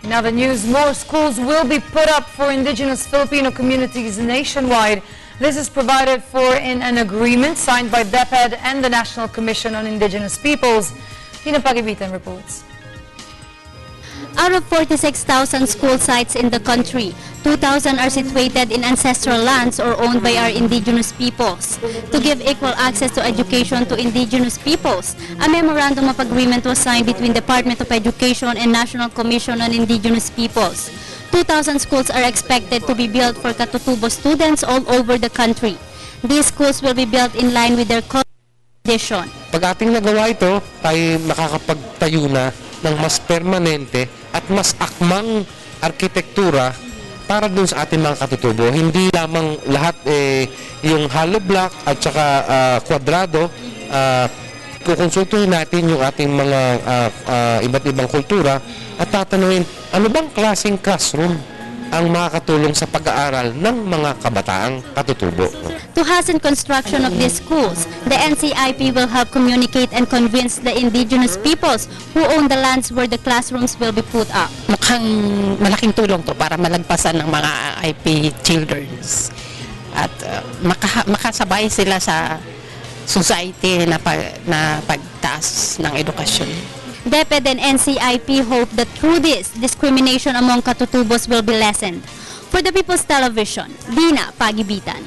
In other news, more schools will be put up for indigenous Filipino communities nationwide. This is provided for in an agreement signed by DepEd and the National Commission on Indigenous Peoples. Tina Pagibitan reports. Out of 46,000 school sites in the country, 2,000 are situated in ancestral lands or owned by our indigenous peoples. To give equal access to education to indigenous peoples, a memorandum of agreement was signed between Department of Education and National Commission on Indigenous Peoples. 2,000 schools are expected to be built for Katutubo students all over the country. These schools will be built in line with their condition. Pag ating nagawa ito, tayo makakapagtayo na ng mas permanente at mas akmang arkitektura para dun sa ating mga katutubo. Hindi lamang lahat yung hollow block at saka kwadrado. Kukonsultuhin natin yung ating mga iba't ibang kultura at tatanungin ano bang klaseng classroom ang makakatulong sa pag-aaral ng mga kabataang katutubo. To hasten construction of these schools, the NCIP will help communicate and convince the indigenous peoples who own the lands where the classrooms will be put up. Mukhang malaking tulong to para malagpasan ng mga IP childrens at makasabay sila sa society na pagtaas ng edukasyon. DepEd and NCIP hope that through this, discrimination among Katutubos will be lessened. For the People's Television, Dina Pagibitan.